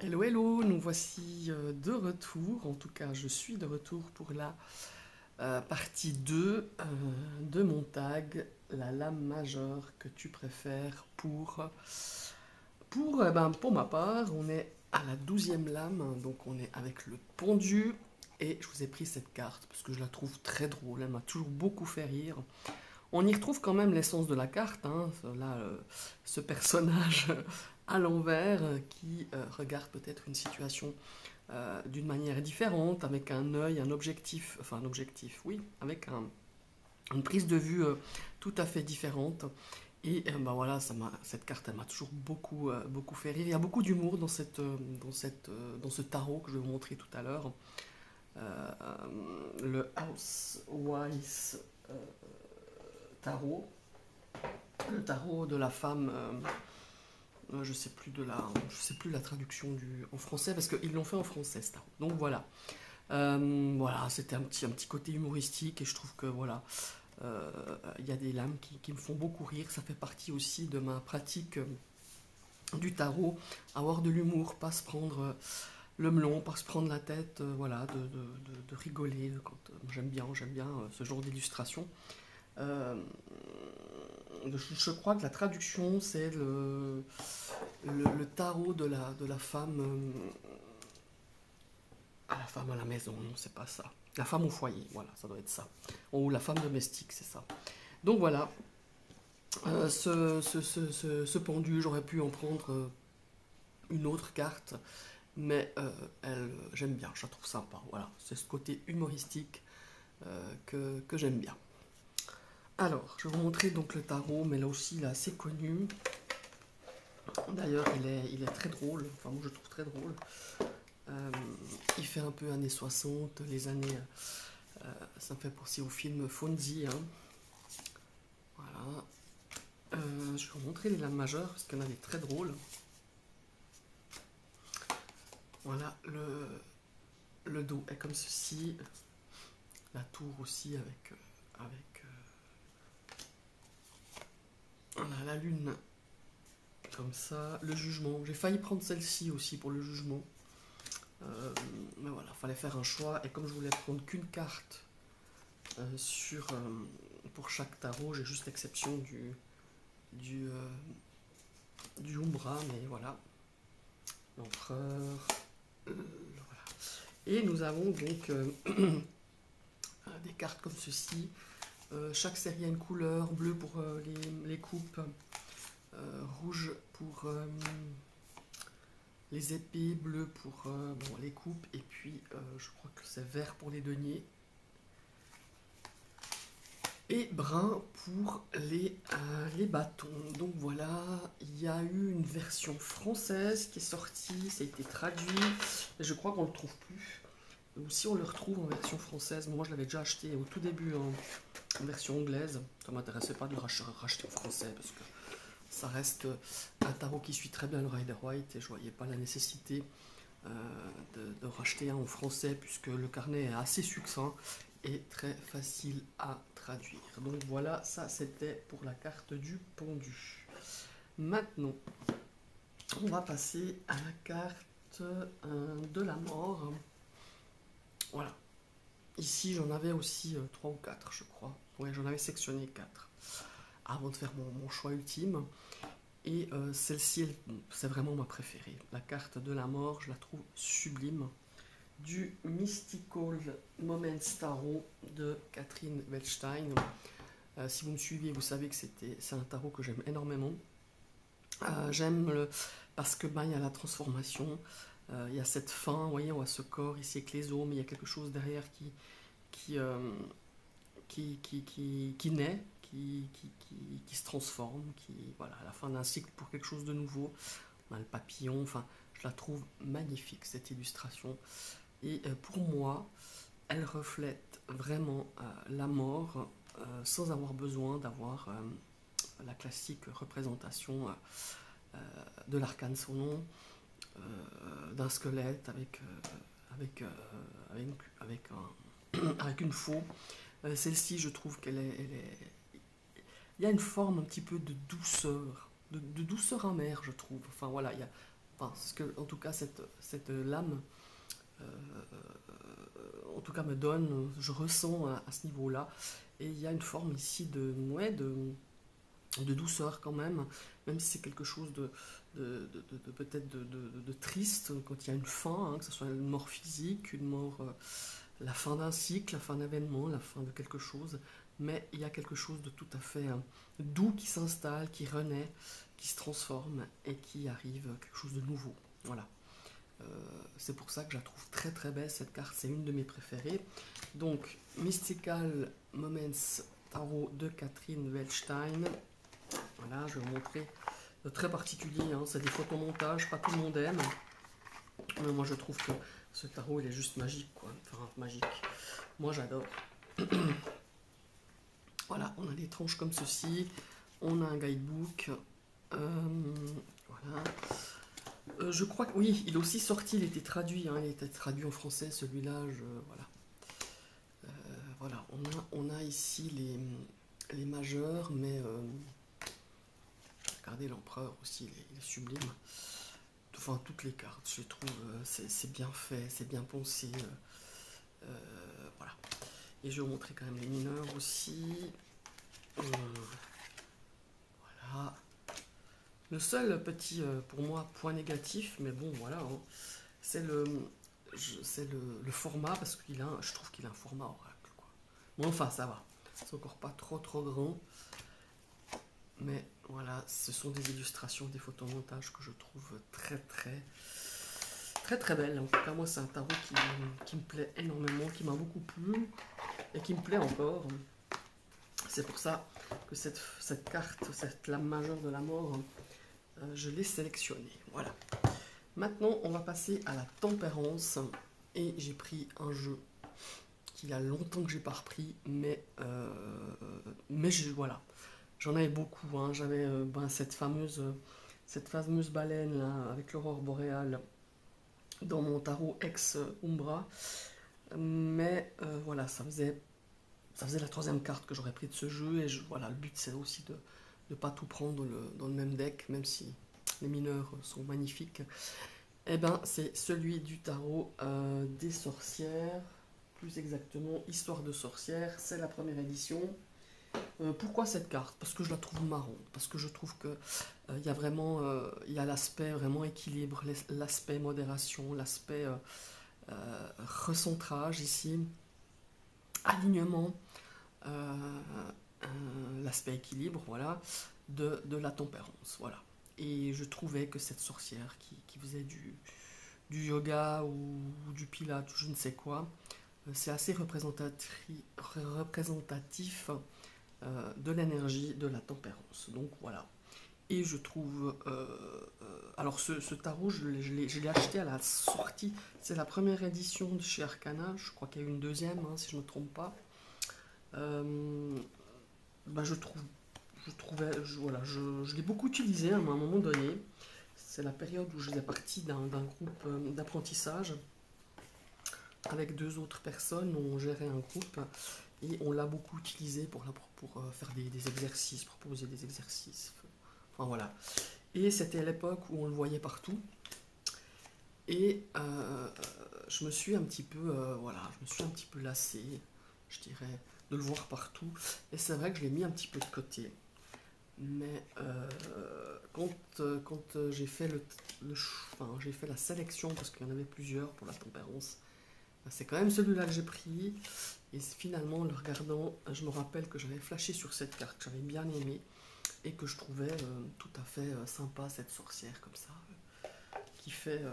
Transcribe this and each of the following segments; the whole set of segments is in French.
Hello, hello, nous voici de retour. En tout cas, je suis de retour pour la partie 2 de mon tag, la lame majeure que tu préfères pour ma part, on est à la 12e lame, hein, donc on est avec le pendu. Et je vous ai pris cette carte parce que je la trouve très drôle, elle m'a toujours beaucoup fait rire. On y retrouve quand même l'essence de la carte, hein, là, ce personnage à l'envers qui regarde peut-être une situation d'une manière différente, avec un œil, un objectif, enfin un objectif, oui, avec une prise de vue tout à fait différente. Et bah voilà, cette carte, elle m'a toujours beaucoup fait rire. Il y a beaucoup d'humour dans ce tarot que je vais vous montrer tout à l'heure. Euh, le Housewise euh, Tarot, le tarot de la femme. Je sais plus la traduction en français parce qu'ils l'ont fait en français, ce tarot. Donc voilà. Voilà, c'était un petit côté humoristique et je trouve que voilà, il y a des lames qui me font beaucoup rire. Ça fait partie aussi de ma pratique du tarot, avoir de l'humour, pas se prendre le melon, pas se prendre la tête, voilà, de rigoler. J'aime bien ce genre d'illustration. Euh, je crois que la traduction c'est le tarot de la femme à la femme à la maison, non, c'est pas ça. La femme au foyer, voilà, ça doit être ça. Ou la femme domestique, c'est ça. Donc voilà, ce pendu, j'aurais pu en prendre une autre carte, mais j'aime bien, je la trouve sympa. Voilà, c'est ce côté humoristique que j'aime bien. Alors, je vais vous montrer donc le tarot, mais là aussi, il est assez connu. D'ailleurs, il est très drôle, enfin moi je le trouve très drôle. Euh, il fait un peu années 60, les années. Ça me fait penser au film Fonzie, hein. Voilà. Je vais vous montrer les lames majeures parce qu'il y en a des très drôles. Voilà, le dos est comme ceci. La tour aussi avec voilà, la lune comme ça. Le jugement. J'ai failli prendre celle-ci aussi pour le jugement. Mais voilà, fallait faire un choix. Et comme je voulais prendre qu'une carte pour chaque tarot, j'ai juste l'exception du, euh, du Umbra, mais voilà. L'empereur. Voilà. Et nous avons donc des cartes comme ceci. Chaque série a une couleur, bleu pour les coupes, rouge pour les épées, bleu pour bon, les coupes, et puis je crois que c'est vert pour les deniers, et brun pour les bâtons. Donc voilà, il y a eu une version française qui est sortie, ça a été traduit, et je crois qu'on ne le trouve plus. Ou si on le retrouve en version française, moi je l'avais déjà acheté au tout début en version anglaise, ça m'intéressait pas de le racheter en français parce que ça reste un tarot qui suit très bien le Rider-Waite et je voyais pas la nécessité euh, de racheter un en français puisque le carnet est assez succinct et très facile à traduire. Donc voilà, ça c'était pour la carte du pendu. Maintenant, on va passer à la carte de la mort. Voilà. Ici, j'en avais aussi 3 ou 4, je crois. Ouais, j'en avais sectionné 4 avant de faire mon choix ultime. Et celle-ci, c'est vraiment ma préférée. La carte de la mort, je la trouve sublime. Du Mystical Moments Tarot de Catherine Welstein. Si vous me suivez, vous savez que c'est un tarot que j'aime énormément. J'aime parce que il y a la transformation, il y a cette fin, vous voyez, on voit ce corps ici avec les os, mais il y a quelque chose derrière qui, euh, qui naît, qui se transforme, qui, voilà, à la fin d'un cycle pour quelque chose de nouveau. On a le papillon, enfin, je la trouve magnifique cette illustration. Et pour moi, elle reflète vraiment la mort sans avoir besoin d'avoir la classique représentation de l'arcane son nom, d'un squelette avec, avec, avec une faux. Celle-ci, je trouve il y a une forme un petit peu de douceur amère, je trouve. Enfin voilà, enfin, ce que, en tout cas, cette lame, euh, en tout cas, me donne, je ressens à ce niveau-là. Et il y a une forme ici de, ouais, de douceur quand même si c'est quelque chose de peut-être de triste quand il y a une fin, hein, que ce soit une mort physique, une mort, la fin d'un cycle, la fin d'un événement, la fin de quelque chose, mais il y a quelque chose de tout à fait doux qui s'installe, qui renaît, qui se transforme et qui arrive quelque chose de nouveau. Voilà. Euh, c'est pour ça que je la trouve très très belle cette carte, c'est une de mes préférées. Donc, Mystical Moments Tarot de Catherine Welstein. Voilà, je vais vous montrer. Très particulier, hein, c'est des photomontages, pas tout le monde aime. Mais moi je trouve que ce tarot il est juste magique, quoi. Enfin, magique. Moi j'adore. Voilà, on a des tranches comme ceci. On a un guidebook. Voilà. Je crois que oui, il est aussi sorti, il était traduit, hein, il était traduit en français celui-là. Voilà. Voilà, on a ici les majeurs, mais regardez l'empereur aussi, il est sublime. Enfin, toutes les cartes, je les trouve, c'est bien fait, c'est bien pensé. Voilà. Et je vais vous montrer quand même les mineurs aussi. Voilà. Le seul petit, pour moi, point négatif, mais bon, voilà, hein, c'est le format, parce je trouve qu'il a un format oracle, quoi. Bon, enfin, ça va. C'est encore pas trop grand. Mais voilà, ce sont des illustrations, des photomontages que je trouve très belles. En tout cas, moi, c'est un tarot qui me plaît énormément, qui m'a beaucoup plu et qui me plaît encore. C'est pour ça que cette carte, cette lame majeure de la mort, je l'ai sélectionnée. Voilà. Maintenant, on va passer à la tempérance. Et j'ai pris un jeu qu'il y a longtemps que j'ai pas repris, mais voilà. J'en avais beaucoup, hein. J'avais cette fameuse baleine là, avec l'aurore boréale dans mon tarot ex-Umbra. Mais voilà, ça faisait la troisième carte que j'aurais pris de ce jeu. Et voilà, le but c'est aussi de ne pas tout prendre dans le même deck, même si les mineurs sont magnifiques. Et ben c'est celui du tarot des sorcières, plus exactement Histoire de sorcières. C'est la première édition. Pourquoi cette carte? Parce que je la trouve marrante, parce que je trouve que il y a vraiment, il y a l'aspect vraiment équilibre, l'aspect modération, l'aspect recentrage ici, alignement, euh, l'aspect équilibre, voilà, de la tempérance, voilà. Et je trouvais que cette sorcière qui faisait du yoga ou du pilates, ou je ne sais quoi, c'est assez représentatif de l'énergie, de la tempérance. Donc voilà. Et je trouve. Alors ce tarot, je l'ai acheté à la sortie. C'est la première édition de chez Arcana. Je crois qu'il y a eu une deuxième, hein, si je ne me trompe pas. Bah, voilà, je l'ai beaucoup utilisé à un moment donné. C'est la période où je faisais partie d'un groupe d'apprentissage avec deux autres personnes. On gérait un groupe et on l'a beaucoup utilisé pour faire des exercices, proposer des exercices. Enfin voilà. Et c'était à l'époque où on le voyait partout. Et je me suis un petit peu, voilà, je me suis un petit peu lassé, je dirais, de le voir partout. Et c'est vrai que je l'ai mis un petit peu de côté. Mais quand j'ai fait enfin, j'ai fait la sélection, parce qu'il y en avait plusieurs pour la tempérance, c'est quand même celui-là que j'ai pris. Et finalement, en le regardant, je me rappelle que j'avais flashé sur cette carte, que j'avais bien aimée, et que je trouvais tout à fait sympa, cette sorcière comme ça, qui fait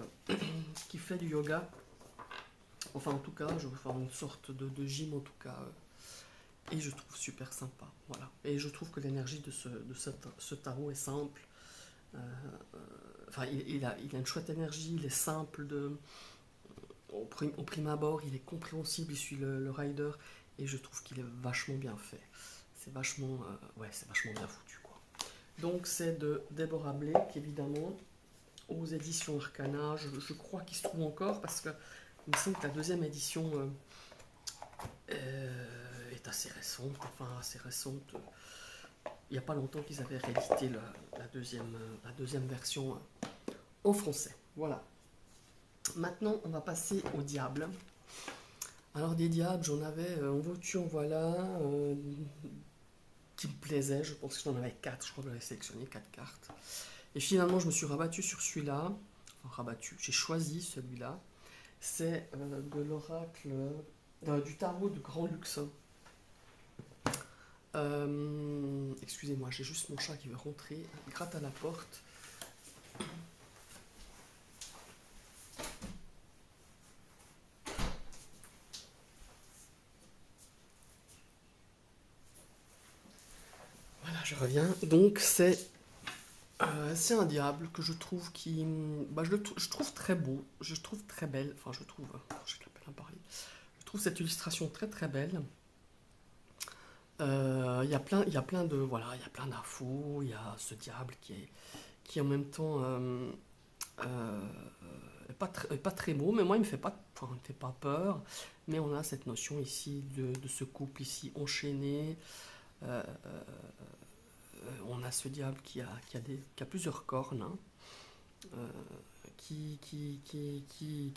du yoga. Enfin, en tout cas, je veux faire une sorte de gym, en tout cas. Et je trouve super sympa. Voilà. Et je trouve que l'énergie de ce tarot est simple. Euh, enfin, il a une chouette énergie, il est simple au prime abord, il est compréhensible, il suit le rider, et je trouve qu'il est vachement bien fait. C'est vachement bien foutu, quoi. Donc c'est de Deborah Blake, évidemment, aux éditions Arcana. Je crois qu'il se trouve encore, parce que il me semble que la deuxième édition est assez récente, enfin assez récente. Il n'y a pas longtemps qu'ils avaient réédité la deuxième version en français. Voilà. Maintenant, on va passer au diable. Alors des diables, j'en avais en veux-tu, en voilà, qui me plaisaient. Je pense que j'en avais 4, je crois que j'avais sélectionné 4 cartes. Et finalement, je me suis rabattu sur celui-là. Enfin, rabattu, j'ai choisi celui-là. C'est de l'oracle du tarot de Grand Luxe. Excusez-moi, j'ai juste mon chat qui veut rentrer, il gratte à la porte. Voilà, je reviens. Donc c'est un diable que je trouve qui, bah, je trouve très beau, je trouve très belle. Enfin, je trouve, j'ai la peine à parler. Je trouve cette illustration très très belle. Il y a plein de, voilà, il y a plein d'infos. Il y a ce diable qui en même temps euh, est pas très beau, mais moi il me fait pas, enfin, il me fait pas peur. Mais on a cette notion ici de ce couple ici enchaîné. Euh, on a ce diable qui a plusieurs cornes, hein, euh, qui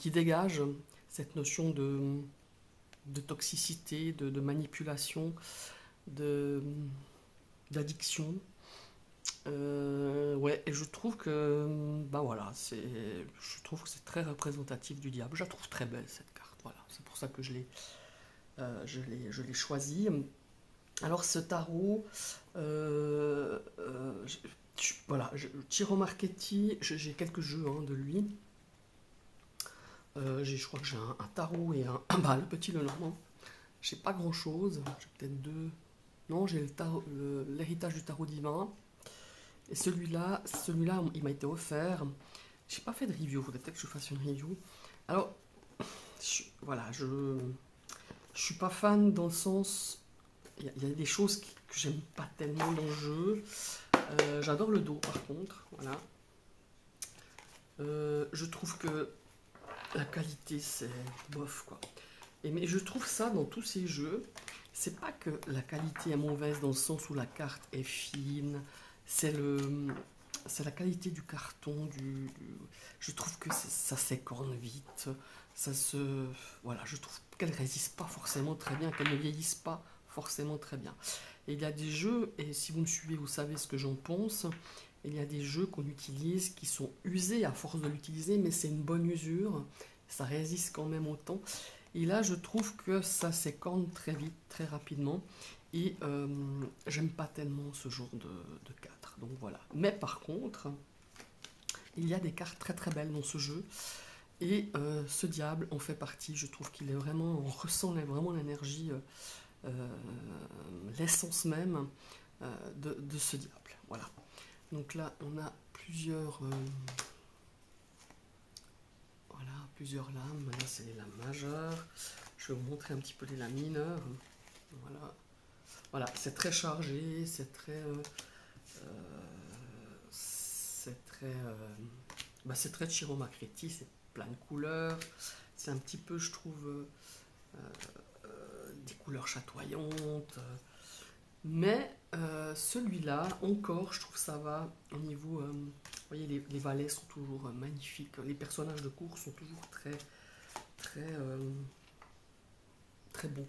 dégage cette notion de toxicité, de manipulation, de, d'addiction. Ouais, et je trouve que, ben voilà, je trouve que c'est très représentatif du diable. Je la trouve très belle cette carte. Voilà, c'est pour ça que je l'ai choisie. Alors ce tarot, voilà, Ciro Marchetti, j'ai quelques jeux, hein, de lui. Je crois que j'ai un tarot et bah, le petit Lenormand. J'ai pas grand chose, j'ai peut-être deux. Non, j'ai l'héritage du tarot divin. Et celui-là, il m'a été offert. J'ai pas fait de review, faudrait peut-être que je fasse une review. Alors, voilà, je suis pas fan dans le sens. Il y a des choses que j'aime pas tellement dans le jeu. J'adore le dos par contre, voilà. Je trouve que la qualité c'est bof quoi. Mais je trouve ça dans tous ces jeux. C'est pas que la qualité est mauvaise dans le sens où la carte est fine. C'est c'est la qualité du carton. Je trouve que ça s'écorne vite. Ça se, voilà, je trouve qu'elle résiste pas forcément très bien, qu'elle ne vieillisse pas forcément très bien. Et il y a des jeux, et si vous me suivez, vous savez ce que j'en pense. Il y a des jeux qu'on utilise qui sont usés à force de l'utiliser, mais c'est une bonne usure. Ça résiste quand même au temps. Et là, je trouve que ça s'écorne très vite, très rapidement. Et j'aime pas tellement ce genre de cartes. Donc voilà. Mais par contre, il y a des cartes très très belles dans ce jeu. Et ce diable en fait partie. Je trouve qu'il est vraiment, on ressent vraiment l'énergie, l'essence même de ce diable. Voilà. Donc là, on a voilà, plusieurs lames. Là, c'est les lames majeures. Je vais vous montrer un petit peu les lames mineures. Voilà. Voilà, c'est très chargé, c'est très Ciro Marchetti, c'est plein de couleurs. C'est un petit peu, je trouve, des couleurs chatoyantes. Mais celui-là, encore, je trouve ça va au niveau. Vous voyez, les valets sont toujours magnifiques. Les personnages de course sont toujours très, très, très beaux.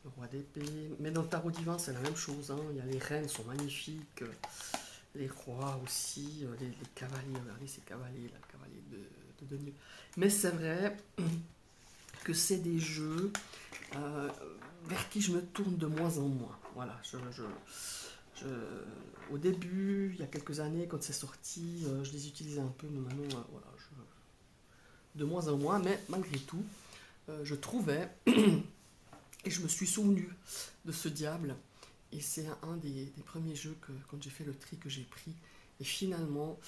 Le roi d'épée. Mais dans le tarot divin, c'est la même chose, hein. Il y a les reines sont magnifiques. Les rois aussi. Les cavaliers. Regardez ces cavaliers, là, cavaliers de Denier. Mais c'est vrai que c'est des jeux vers qui je me tourne de moins en moins. Voilà, au début, il y a quelques années, quand c'est sorti, je les utilisais un peu, mais maintenant, voilà, de moins en moins. Mais malgré tout, je trouvais, et je me suis souvenu de ce diable, et c'est un des premiers jeux que, quand j'ai fait le tri, que j'ai pris. Et finalement,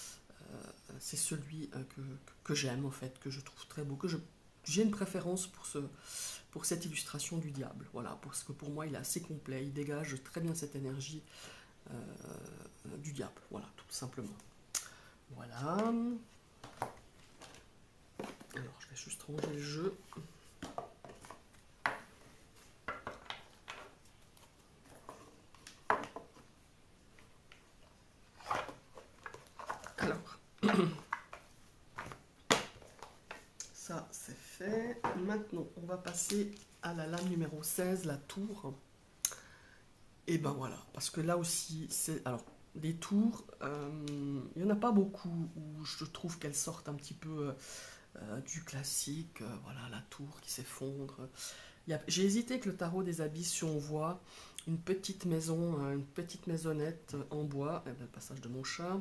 c'est celui que j'aime, en fait, que je trouve très beau, j'ai une préférence pour cette illustration du diable. Voilà, parce que pour moi, il est assez complet, il dégage très bien cette énergie du diable. Voilà, tout simplement. Voilà. Alors, je vais juste ranger le jeu. Alors, ça c'est fait. Maintenant, on va passer à la lame numéro 16, la tour. Et ben voilà, parce que là aussi, c'est... Alors, des tours, il n'y en a pas beaucoup où je trouve qu'elles sortent un petit peu du classique. Voilà, la tour qui s'effondre. J'ai hésité avec le tarot des abysses, si on voit une petite maison, une petite maisonnette en bois, et ben, le passage de mon chat.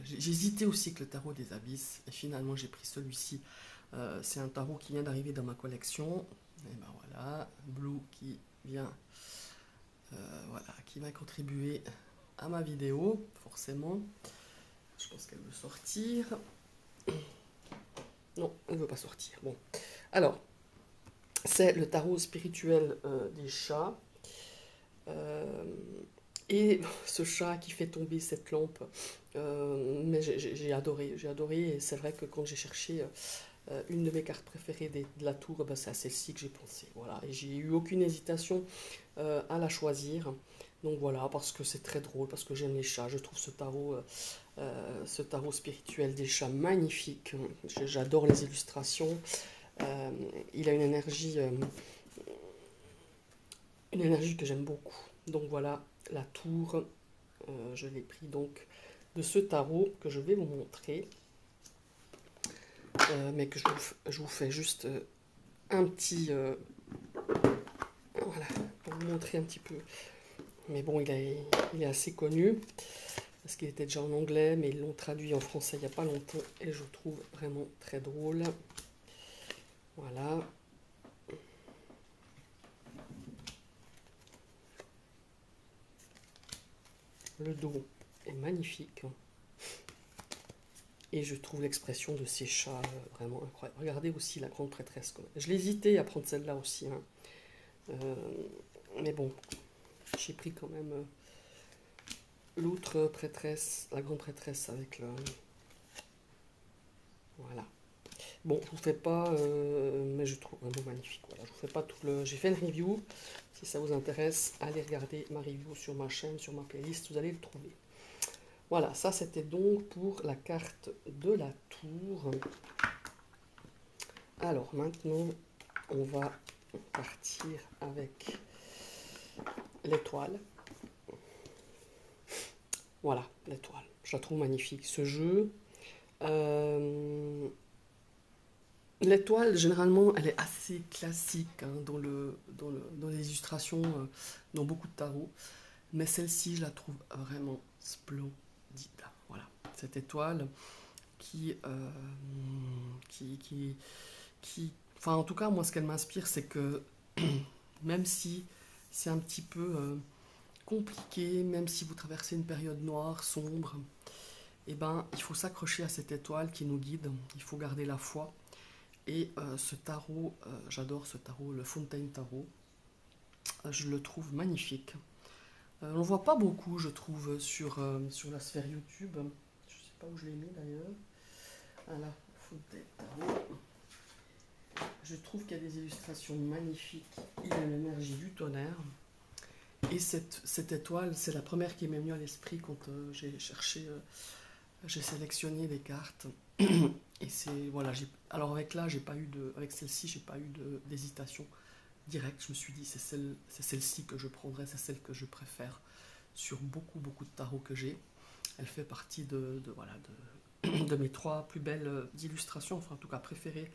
J'ai hésité aussi avec le tarot des abysses, et finalement j'ai pris celui-ci. C'est un tarot qui vient d'arriver dans ma collection. Et ben voilà, Blue qui vient, voilà, qui va contribuer à ma vidéo, forcément. Je pense qu'elle veut sortir. Non, elle ne veut pas sortir. Bon, alors, c'est le tarot spirituel des chats. Et ce chat qui fait tomber cette lampe, mais j'ai adoré, et c'est vrai que quand j'ai cherché une de mes cartes préférées de la tour, ben c'est à celle-ci que j'ai pensé, voilà, et j'ai eu aucune hésitation à la choisir, donc voilà, parce que c'est très drôle, parce que j'aime les chats, je trouve ce tarot spirituel des chats magnifique, j'adore les illustrations, il a une énergie que j'aime beaucoup, donc voilà, la tour, je l'ai pris donc de ce tarot que je vais vous montrer, mais que je vous fais juste un petit... voilà, pour vous montrer un petit peu. Mais bon, il est assez connu, parce qu'il était déjà en anglais, mais ils l'ont traduit en français il n'y a pas longtemps, et je trouve vraiment très drôle. Voilà. Le dos est magnifique. Et je trouve l'expression de ces chats vraiment incroyable. Regardez aussi la grande prêtresse. Je l'hésitais à prendre celle-là aussi. Hein. Mais bon, j'ai pris quand même l'autre prêtresse, la grande prêtresse avec le... Voilà. Bon, je vous fais pas, mais je trouve vraiment magnifique. Voilà, je vous fais pas tout le... J'ai fait une review. Si ça vous intéresse, allez regarder ma review sur ma chaîne, sur ma playlist, vous allez le trouver. Voilà, ça c'était donc pour la carte de la tour. Alors maintenant, on va partir avec l'étoile. Voilà, l'étoile. Je la trouve magnifique. Ce jeu, l'étoile, généralement, elle est assez classique hein, dans les illustrations, dans beaucoup de tarots. Mais celle-ci, je la trouve vraiment splendide. Voilà, cette étoile qui, enfin, en tout cas, moi, ce qu'elle m'inspire, c'est que même si c'est un petit peu compliqué, même si vous traversez une période noire, sombre, eh ben, il faut s'accrocher à cette étoile qui nous guide. Il faut garder la foi. Et ce tarot, j'adore ce tarot, le Fontaine Tarot. Je le trouve magnifique. On ne voit pas beaucoup, je trouve, sur la sphère YouTube. Je ne sais pas où je l'ai mis d'ailleurs. Voilà, Fontaine Tarot. Je trouve qu'il y a des illustrations magnifiques. Il a l'énergie du tonnerre. Et cette étoile, c'est la première qui m'est venue à l'esprit quand j'ai cherché, j'ai sélectionné des cartes. Et c'est, voilà, alors avec celle-ci, j'ai pas eu d'hésitation directe. Je me suis dit, c'est celle-ci que je prendrais, c'est celle que je préfère sur beaucoup, beaucoup de tarots que j'ai. Elle fait partie de mes 3 plus belles illustrations, enfin en tout cas préférées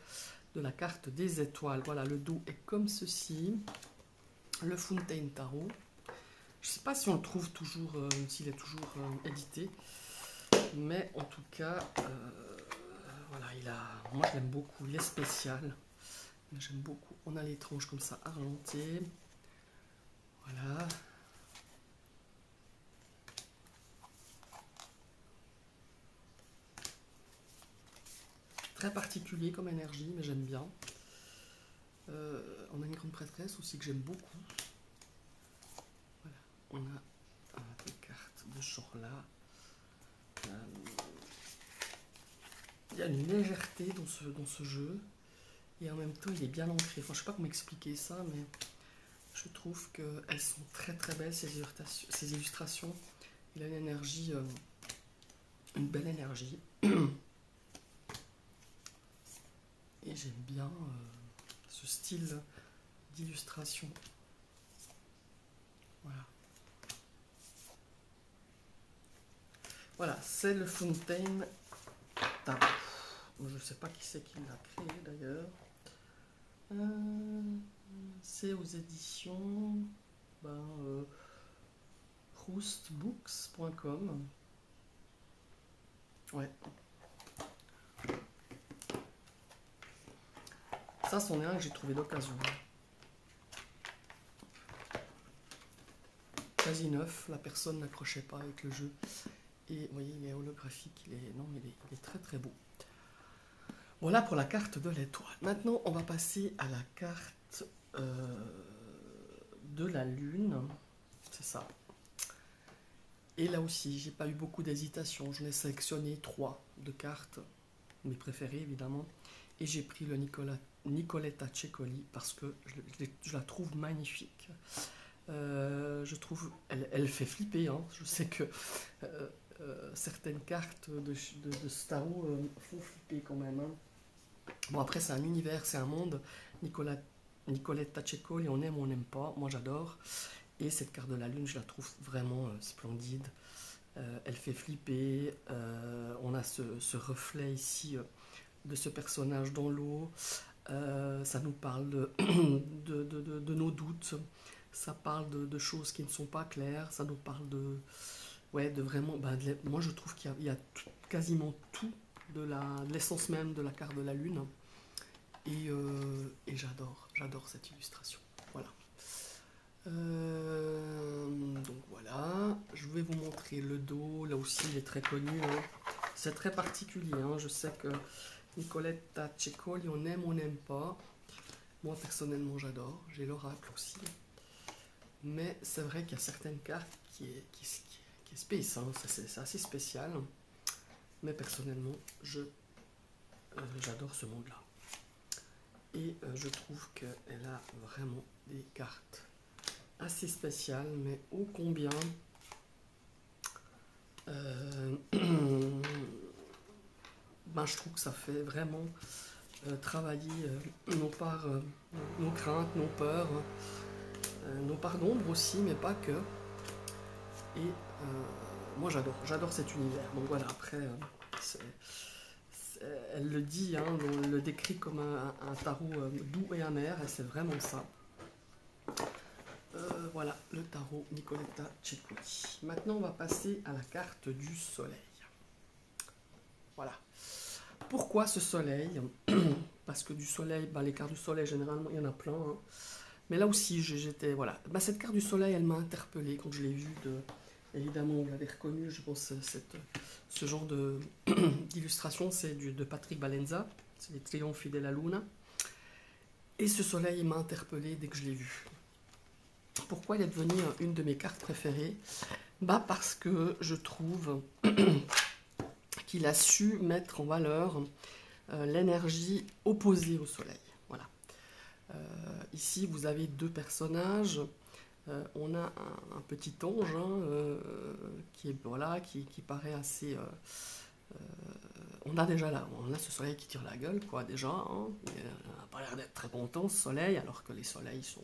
de la carte des étoiles. Voilà, le dos est comme ceci. Le Fontaine Tarot. Je ne sais pas si on le trouve toujours, s'il est toujours édité, mais en tout cas, voilà, moi je l'aime beaucoup, il est spécial, j'aime beaucoup. On a les tranches comme ça argentées, voilà. Très particulier comme énergie, mais j'aime bien. On a une grande prêtresse aussi que j'aime beaucoup. Voilà, on a des cartes de ce genre-là. Il y a une légèreté dans ce jeu, et en même temps il est bien ancré. Enfin, je ne sais pas comment expliquer ça, mais je trouve qu'elles sont très très belles ces illustrations. Il a une énergie, une belle énergie. bien ce style d'illustration. Voilà. Voilà, c'est le Fontaine Tarot. Je ne sais pas qui c'est qui l'a créé d'ailleurs. C'est aux éditions roustbooks.com. Ouais. Ça, c'en est un que j'ai trouvé d'occasion. Quasi neuf, la personne n'accrochait pas avec le jeu. Et vous voyez, il est holographique, il est très très beau. Voilà pour la carte de l'étoile. Maintenant, on va passer à la carte de la lune. C'est ça. Et là aussi, j'ai pas eu beaucoup d'hésitation. J'en ai sélectionné 3 de cartes, mes préférées évidemment. Et j'ai pris le Nicoletta Cecoli parce que je la trouve magnifique. Je trouve, elle fait flipper. Hein. Je sais que certaines cartes de ce tarot font flipper quand même. Hein. Bon, après, c'est un univers, c'est un monde. Nicoletta Cecoli, on aime ou on n'aime pas. Moi, j'adore. Et cette carte de la lune, je la trouve vraiment splendide. Elle fait flipper. On a ce reflet ici de ce personnage dans l'eau. Ça nous parle de nos doutes. Ça parle de choses qui ne sont pas claires. Ça nous parle de vraiment... moi, je trouve qu'il y a quasiment tout de l'essence même de la carte de la lune. Et j'adore cette illustration. Voilà. Donc voilà, je vais vous montrer le dos. Là aussi, il est très connu. Hein. C'est très particulier. Hein. Je sais que Nicoletta Cecoli, on aime ou on n'aime pas. Moi, personnellement, j'adore. J'ai l'oracle aussi. Mais c'est vrai qu'il y a certaines cartes qui est space. Hein. C'est assez spécial. Mais personnellement, j'adore ce monde-là. Et je trouve qu'elle a vraiment des cartes assez spéciales, mais ô combien je trouve que ça fait vraiment travailler nos craintes, nos peurs, nos parts d'ombre aussi, mais pas que. Et moi j'adore cet univers. Donc voilà, après, elle le dit, hein, on le décrit comme un tarot doux et amer, et c'est vraiment ça. Voilà, le tarot Nicoletta Cecoli. Maintenant, on va passer à la carte du soleil. Voilà. Pourquoi ce soleil? Parce que du soleil, les cartes du soleil, généralement, il y en a plein. Hein. Mais là aussi, j'étais... Voilà. Cette carte du soleil, elle m'a interpellée quand je l'ai vue. Évidemment, vous l'avez reconnue, je pense, ce genre d'illustration, c'est de Patrick Balenza. C'est les Trionfi della Luna. Et ce soleil, il m'a interpellée dès que je l'ai vu. Pourquoi il est devenu une de mes cartes préférées? Parce que je trouve qu'il a su mettre en valeur l'énergie opposée au soleil. Voilà. Ici, vous avez 2 personnages. On a un petit ange qui paraît assez... on a ce soleil qui tire la gueule, quoi, déjà. Hein. Il n'a pas l'air d'être très content, ce soleil, alors que les soleils sont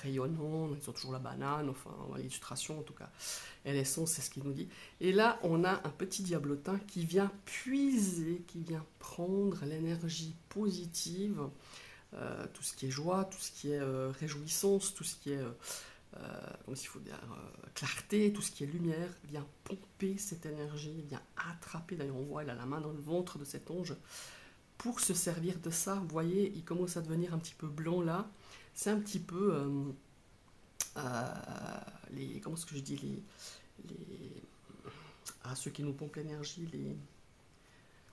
rayonnants, ils ont toujours la banane, enfin, l'illustration en tout cas. Et l'essence, c'est ce qu'il nous dit. Et là, on a un petit diablotin qui vient puiser, qui vient prendre l'énergie positive, tout ce qui est joie, tout ce qui est réjouissance, tout ce qui est... comme s'il faut dire, clarté, tout ce qui est lumière, vient pomper cette énergie, vient attraper, d'ailleurs on voit, il a la main dans le ventre de cet ange, pour se servir de ça. Vous voyez, il commence à devenir un petit peu blanc là, c'est un petit peu, comment est-ce que je dis, ceux qui nous pompent l'énergie,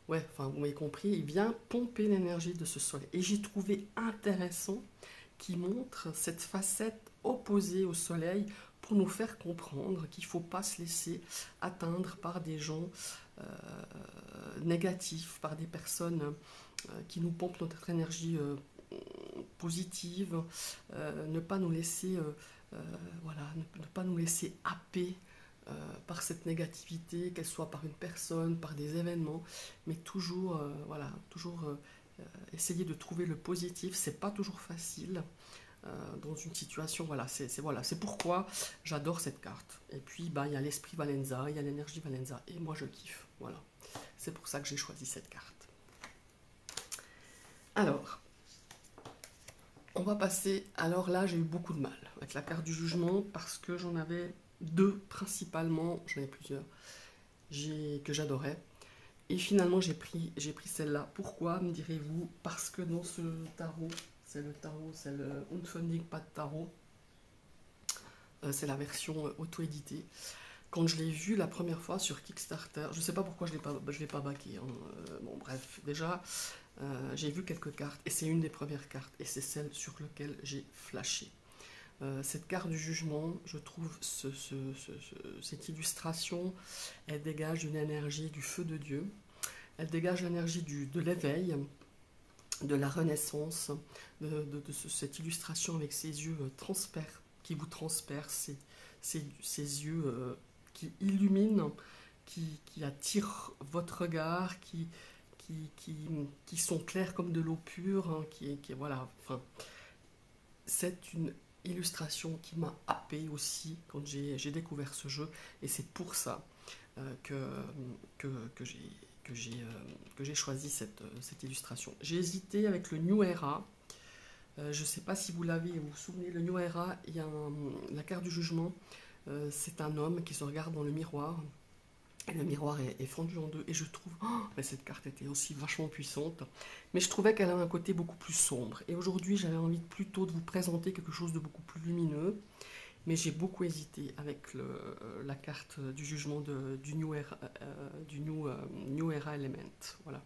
ouais, enfin vous m'avez compris, il vient pomper l'énergie de ce soleil. Et j'ai trouvé intéressant qu'il montre cette facette opposée au soleil pour nous faire comprendre qu'il ne faut pas se laisser atteindre par des gens négatifs, par des personnes qui nous pompent notre énergie positive, ne pas nous laisser ne pas nous laisser happer par cette négativité, qu'elle soit par une personne, par des événements, mais toujours Essayer de trouver le positif, c'est pas toujours facile dans une situation. Voilà, c'est pourquoi j'adore cette carte. Et puis, bah, il y a l'esprit Valenza, il y a l'énergie Valenza, et moi je kiffe. Voilà, c'est pour ça que j'ai choisi cette carte. Alors, on va passer. Alors là, j'ai eu beaucoup de mal avec la carte du jugement parce que j'en avais deux principalement, j'en ai plusieurs, que j'adorais. Et finalement, j'ai pris celle-là. Pourquoi, me direz-vous? Parce que dans ce tarot, c'est le Unfunding Pas de Tarot, c'est la version auto-éditée. Quand je l'ai vu la première fois sur Kickstarter, je ne sais pas pourquoi je l'ai pas backé. Hein. Bon, bref, déjà, j'ai vu quelques cartes et c'est une des premières cartes et c'est celle sur laquelle j'ai flashé. Cette carte du jugement, je trouve cette illustration, elle dégage une énergie du feu de Dieu. Elle dégage l'énergie de l'éveil, de la renaissance, cette illustration avec ses yeux qui vous transpercent, ces yeux qui illuminent, qui attirent votre regard, qui sont clairs comme de l'eau pure, hein, voilà, enfin, c'est une illustration qui m'a happé aussi quand j'ai découvert ce jeu, et c'est pour ça que j'ai choisi cette illustration. J'ai hésité avec le New Era. Je ne sais pas si vous vous vous souvenez, le New Era, il y a la carte du jugement. C'est un homme qui se regarde dans le miroir. Et le miroir est fendu en deux. Et je trouve, mais cette carte était aussi vachement puissante. Mais je trouvais qu'elle a un côté beaucoup plus sombre. Et aujourd'hui, j'avais envie plutôt de vous présenter quelque chose de beaucoup plus lumineux. Mais j'ai beaucoup hésité avec la carte du jugement du New Era, New Era Element. Voilà.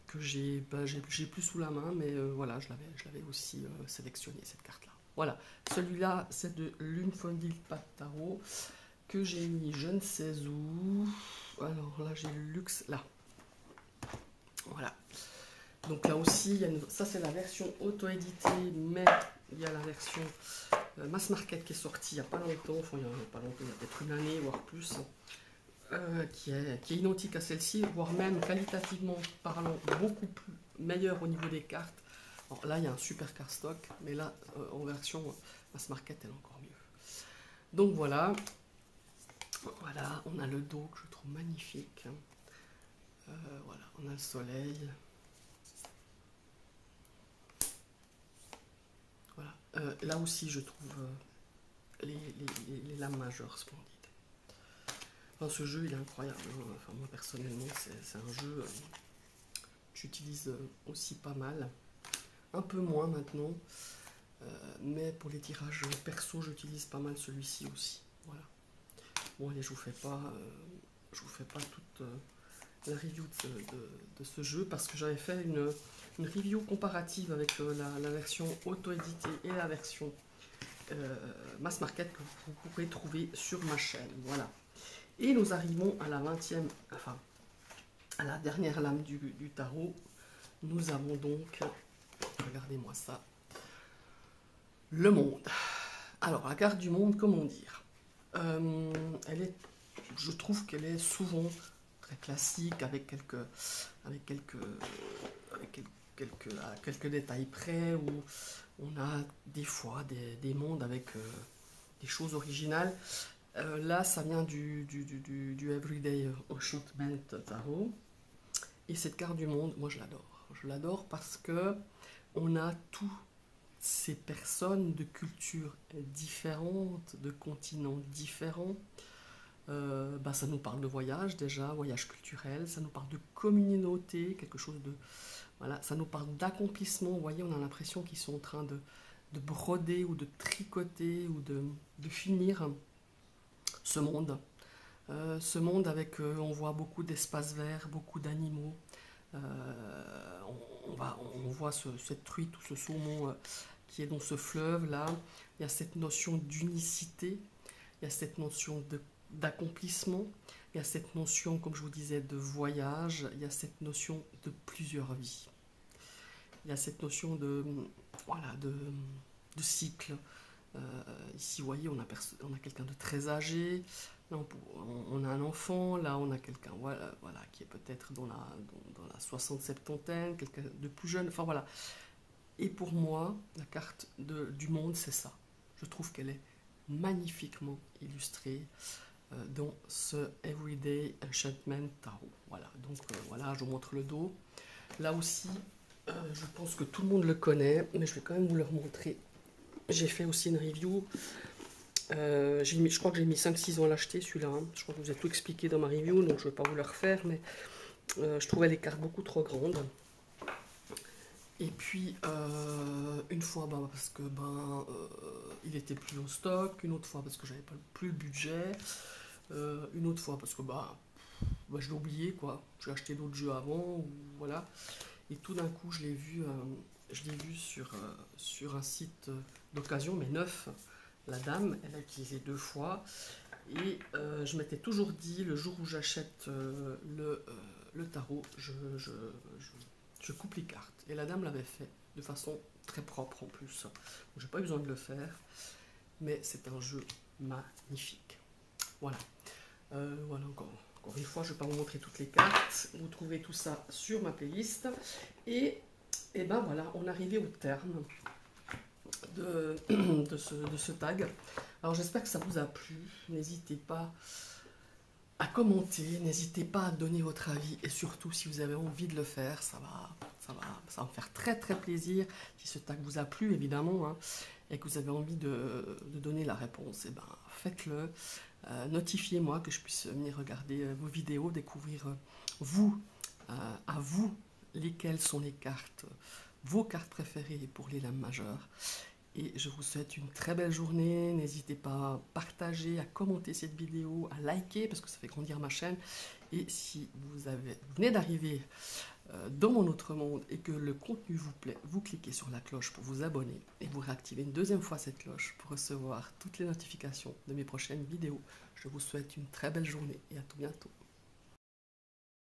Que j'ai plus sous la main, mais voilà, je l'avais aussi sélectionné, cette carte-là. Voilà, celui-là, c'est de l'Unfunding Pas de Tarot, que j'ai mis je ne sais où. Alors là, j'ai le luxe, là. Voilà. Donc là aussi, ça c'est la version auto-éditée, mais il y a la version mass market qui est sortie il n'y a pas longtemps, enfin il n'y a pas longtemps, il y a peut-être une année, voire plus, qui est identique à celle-ci, voire même qualitativement parlant, beaucoup plus meilleure au niveau des cartes. Alors là, il y a un super card stock, mais là, en version mass market, elle est encore mieux. Donc voilà, on a le dos que je trouve magnifique. Voilà, on a le soleil. Voilà. Là aussi, je trouve les lames majeures splendides. Enfin, ce jeu, il est incroyable. Hein. Enfin, moi, personnellement, c'est un jeu que j'utilise aussi pas mal. Un peu moins maintenant. Mais pour les tirages perso, j'utilise pas mal celui-ci aussi. Voilà. Bon, allez, je vous fais pas toute la review de ce jeu parce que j'avais fait une review comparative avec la version auto-éditée et la version mass market que vous pourrez trouver sur ma chaîne. Voilà. Et nous arrivons à la 20e, enfin à la dernière lame du tarot. Nous avons donc, regardez-moi ça, le monde. Alors, la carte du monde, comment dire, je trouve qu'elle est souvent très classique, avec quelques détails près, où on a des fois des mondes avec des choses originales. Là, ça vient du Everyday Enchantment Tarot. Et cette carte du monde, moi je l'adore. Je l'adore parce que on a toutes ces personnes de cultures différentes, de continents différents. Ça nous parle de voyage déjà, voyage culturel, ça nous parle de communauté, quelque chose de... Voilà, ça nous parle d'accomplissement. Vous voyez, on a l'impression qu'ils sont en train de broder ou de tricoter ou de finir ce monde. Ce monde avec, on voit beaucoup d'espaces verts, beaucoup d'animaux. On voit cette truite ou ce saumon qui est dans ce fleuve là. Il y a cette notion d'unicité, il y a cette notion d'accomplissement, il y a cette notion, comme je vous disais, de voyage, il y a cette notion de plusieurs vies. Il y a cette notion de cycle. Ici, vous voyez, on a quelqu'un de très âgé, On a un enfant, là on a quelqu'un voilà, voilà, qui est peut-être dans la 60-70, quelqu'un de plus jeune, enfin voilà. Et pour moi, la carte du monde, c'est ça. Je trouve qu'elle est magnifiquement illustrée dans ce Everyday Enchantment Tarot. Voilà, donc voilà, je vous montre le dos. Là aussi, je pense que tout le monde le connaît, mais je vais quand même vous le remontrer. J'ai fait aussi une review. Je crois que j'ai mis 5-6 ans à l'acheter celui-là. Hein. Je crois que je vous ai tout expliqué dans ma review, donc je ne vais pas vous le refaire, mais je trouvais les cartes beaucoup trop grandes. Et puis, une fois, ben, parce que il était plus en stock, une autre fois parce que j'avais pas plus le budget, une autre fois parce que je l'ai oublié, quoi. J'ai acheté d'autres jeux avant, voilà. Et tout d'un coup, je l'ai vu sur un site d'occasion, mais neuf. La dame, elle a utilisé 2 fois. Et je m'étais toujours dit, le jour où j'achète le tarot, je coupe les cartes. Et la dame l'avait fait de façon très propre en plus. J'ai pas eu besoin de le faire, mais c'est un jeu magnifique. Voilà. Voilà encore une fois, je ne vais pas vous montrer toutes les cartes. Vous trouvez tout ça sur ma playlist. Et ben voilà, on est arrivé au terme de ce tag. Alors j'espère que ça vous a plu. N'hésitez pas à commenter, n'hésitez pas à donner votre avis et surtout si vous avez envie de le faire, ça va me faire très très plaisir. Si ce tag vous a plu évidemment hein, et que vous avez envie de donner la réponse, et ben faites-le. Notifiez-moi que je puisse venir regarder vos vidéos, découvrir à vous, lesquelles sont les cartes, vos cartes préférées pour les lames majeures. Et je vous souhaite une très belle journée. N'hésitez pas à partager, à commenter cette vidéo, à liker parce que ça fait grandir ma chaîne. Et si vous venez d'arriver dans mon autre monde et que le contenu vous plaît, vous cliquez sur la cloche pour vous abonner et vous réactivez une deuxième fois cette cloche pour recevoir toutes les notifications de mes prochaines vidéos. Je vous souhaite une très belle journée et à tout bientôt.